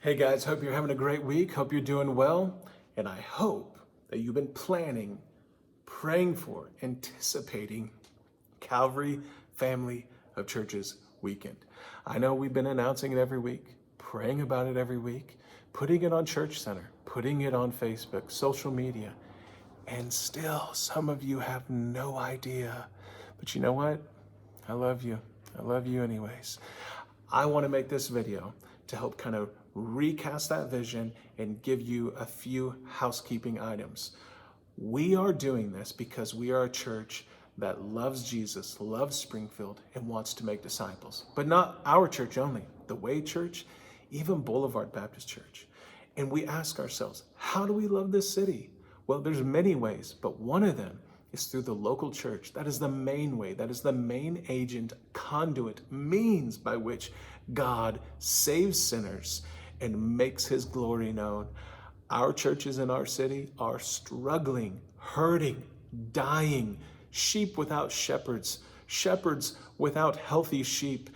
Hey guys, hope you're having a great week. Hope you're doing well. And I hope that you've been planning, praying for, anticipating Calvary Family of Churches weekend. I know we've been announcing it every week, praying about it every week, putting it on Church Center, putting it on Facebook, social media, and still some of you have no idea. But you know what? I love you. I love you anyways. I want to make this video to help kind of recast that vision and give you a few housekeeping items. We are doing this because we are a church that loves Jesus, loves Springfield, and wants to make disciples. But not our church only, the Way Church, even Boulevard Baptist Church. And we ask ourselves, how do we love this city? Well, there's many ways, but one of them is through the local church. That is the main way. That is the main agent, conduit, means by which God saves sinners and makes his glory known. Our churches in our city are struggling, hurting, dying, sheep without shepherds, shepherds without healthy sheep.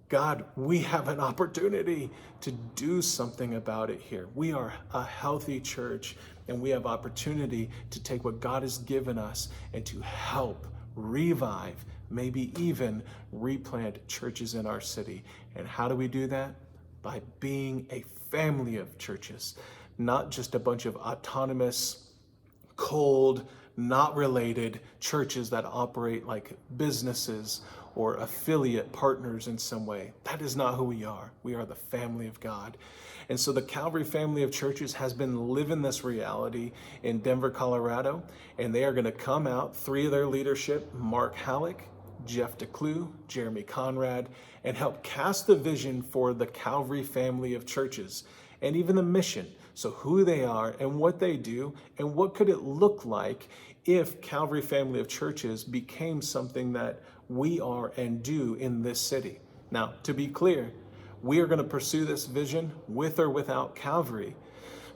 God, we have an opportunity to do something about it here. We are a healthy church, and we have opportunity to take what God has given us and to help revive, maybe even replant churches in our city. And how do we do that? By being a family of churches, not just a bunch of autonomous, cold, not related churches that operate like businesses or affiliate partners in some way. That is not who we are. We are the family of God. And so the Calvary Family of Churches has been living this reality in Denver, Colorado, and they are going to come out, three of their leadership, Mark Halleck, Jeff DeClue, Jeremy Conrad, and help cast the vision for the Calvary Family of Churches and even the mission. So who they are and what they do and what could it look like if Calvary Family of Churches became something that we are and do in this city. Now, to be clear, we are going to pursue this vision with or without Calvary.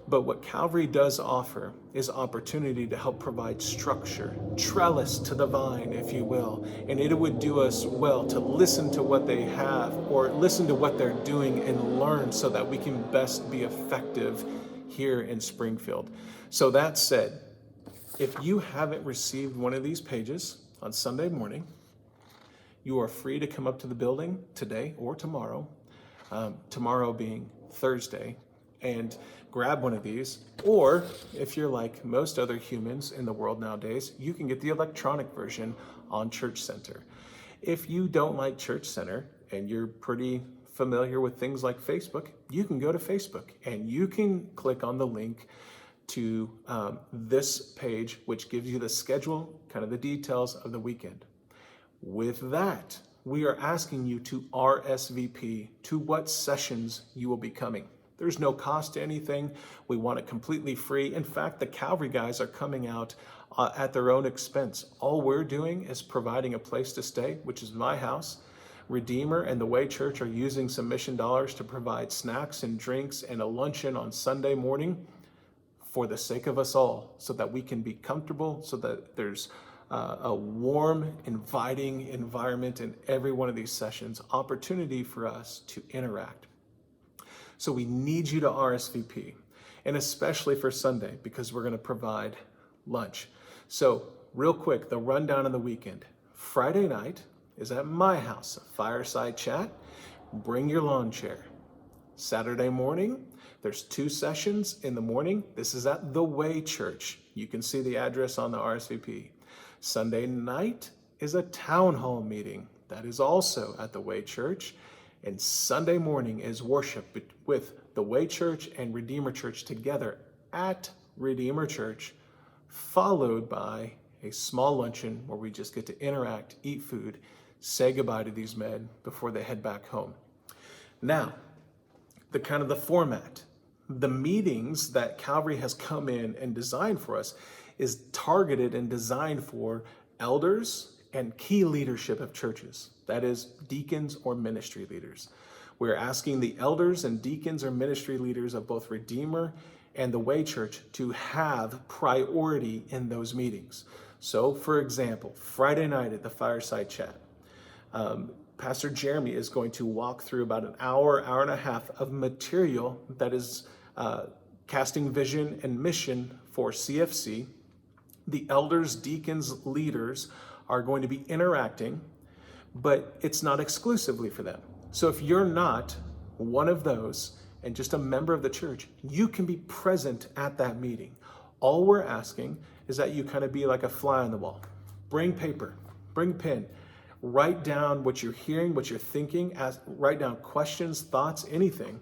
But what Calvary does offer is opportunity to help provide structure, trellis to the vine, if you will. And it would do us well to listen to what they have or listen to what they're doing and learn so that we can best be effective here in Springfield. So that said, if you haven't received one of these pages on Sunday morning, you are free to come up to the building today or tomorrow, tomorrow being Thursday, and grab one of these. Or if you're like most other humans in the world nowadays, you can get the electronic version on Church Center. If you don't like Church Center and you're pretty familiar with things like Facebook, you can go to Facebook and you can click on the link to this page, which gives you the schedule, kind of the details of the weekend. With that, we are asking you to RSVP to what sessions you will be coming. There's no cost to anything. We want it completely free. In fact, the Calvary guys are coming out at their own expense. All we're doing is providing a place to stay, which is my house. Redeemer and the Way Church are using some mission dollars to provide snacks and drinks and a luncheon on Sunday morning for the sake of us all, so that we can be comfortable, so that there's a warm, inviting environment in every one of these sessions, opportunity for us to interact. So we need you to RSVP, and especially for Sunday, because we're going to provide lunch. So real quick, the rundown of the weekend. Friday night is at my house, a fireside chat. Bring your lawn chair. Saturday morning, there's 2 sessions in the morning. This is at the Way Church. You can see the address on the RSVP. Sunday night is a town hall meeting. That is also at the Way Church. And Sunday morning is worship with the Way Church and Redeemer Church together at Redeemer Church, followed by a small luncheon where we just get to interact, eat food, say goodbye to these men before they head back home. Now, the format, the meetings that Calvary has come in and designed for us is targeted and designed for elders and key leadership of churches. That is, deacons or ministry leaders. We're asking the elders and deacons or ministry leaders of both Redeemer and the Way Church to have priority in those meetings. So, for example, Friday night at the fireside chat, Pastor Jeremy is going to walk through about an hour, hour and a half of material that is casting vision and mission for CFC. The elders, deacons, leaders are going to be interacting, but it's not exclusively for them. So if you're not one of those and just a member of the church, you can be present at that meeting. All we're asking is that you kind of be like a fly on the wall. Bring paper, bring pen, write down what you're hearing, what you're thinking, write down questions, thoughts, anything.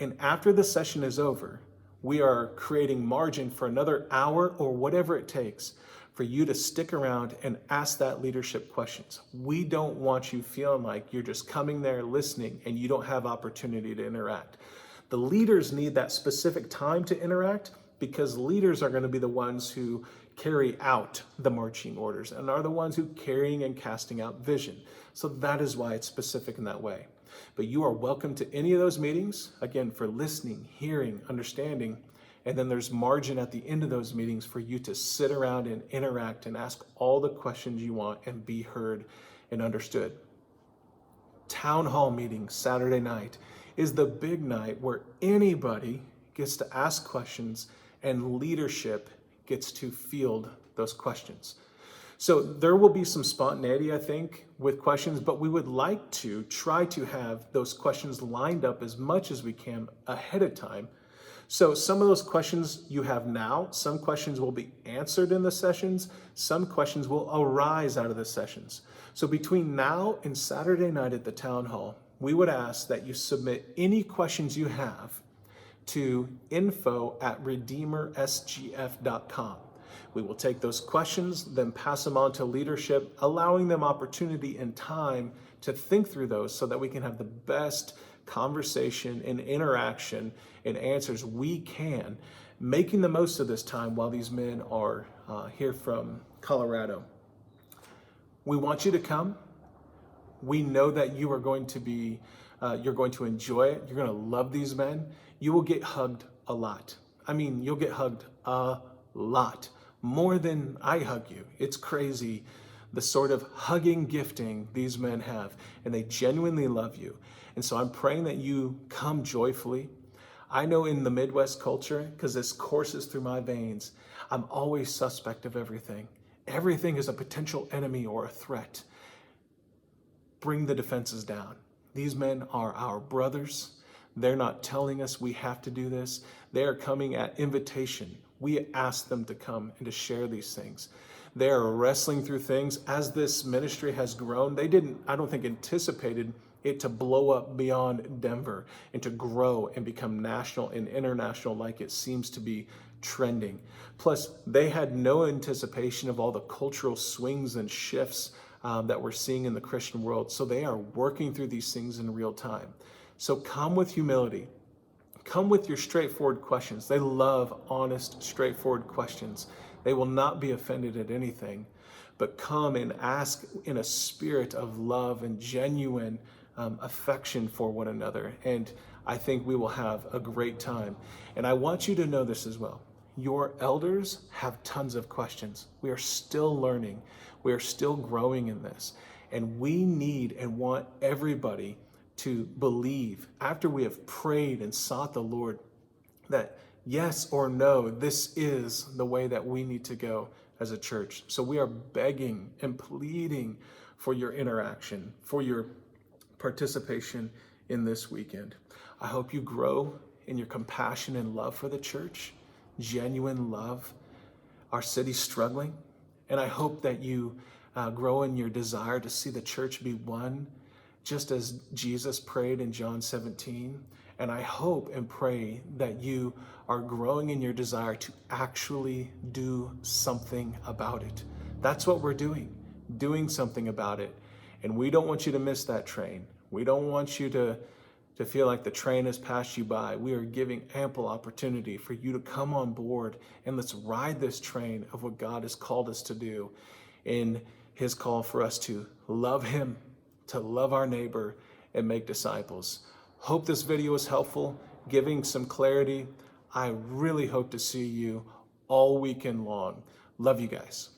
And after the session is over, we are creating margin for another hour or whatever it takes for you to stick around and ask that leadership questions. We don't want you feeling like you're just coming there listening and you don't have opportunity to interact. The leaders need that specific time to interact because leaders are going to be the ones who carry out the marching orders and are the ones who carrying and casting out vision. So that is why it's specific in that way. But you are welcome to any of those meetings, again, for listening, hearing, understanding, and then there's margin at the end of those meetings for you to sit around and interact and ask all the questions you want and be heard and understood. Town hall meeting Saturday night is the big night where anybody gets to ask questions and leadership gets to field those questions. So there will be some spontaneity, I think, with questions, but we would like to try to have those questions lined up as much as we can ahead of time. So some of those questions you have now, some questions will be answered in the sessions, some questions will arise out of the sessions. So between now and Saturday night at the town hall, we would ask that you submit any questions you have to info@redeemersgf.com. We will take those questions, then pass them on to leadership, allowing them opportunity and time to think through those so that we can have the best conversation and interaction and answers we can, making the most of this time while these men are here from Colorado. We want you to come. We know that you are going to be, you're going to enjoy it. You're going to love these men. You will get hugged a lot. I mean, you'll get hugged a lot. More than I hug you. It's crazy the sort of hugging gifting these men have, and they genuinely love you. And so I'm praying that you come joyfully. I know in the Midwest culture, because this courses through my veins, I'm always suspect of everything. Everything is a potential enemy or a threat. Bring the defenses down. These men are our brothers. They're not telling us we have to do this. They are coming at invitation. We ask them to come and to share these things. They are wrestling through things. As this ministry has grown, they didn't, I don't think, anticipated it to blow up beyond Denver and to grow and become national and international like it seems to be trending. Plus, they had no anticipation of all the cultural swings and shifts that we're seeing in the Christian world. So they are working through these things in real time. So come with humility. Come with your straightforward questions. They love honest, straightforward questions. They will not be offended at anything, but come and ask in a spirit of love and genuine affection for one another. And I think we will have a great time. And I want you to know this as well. Your elders have tons of questions. We are still learning. We are still growing in this. And we need and want everybody to believe, after we have prayed and sought the Lord, that yes or no, this is the way that we need to go as a church. So we are begging and pleading for your interaction, for your participation in this weekend. I hope you grow in your compassion and love for the church, genuine love. Our city's struggling, and I hope that you grow in your desire to see the church be one, just as Jesus prayed in John 17. And I hope and pray that you are growing in your desire to actually do something about it. That's what we're doing something about it. And we don't want you to miss that train. We don't want you to feel like the train has passed you by. We are giving ample opportunity for you to come on board and let's ride this train of what God has called us to do in his call for us to love him, to love our neighbor, and make disciples. Hope this video was helpful, giving some clarity. I really hope to see you all weekend long. Love you guys.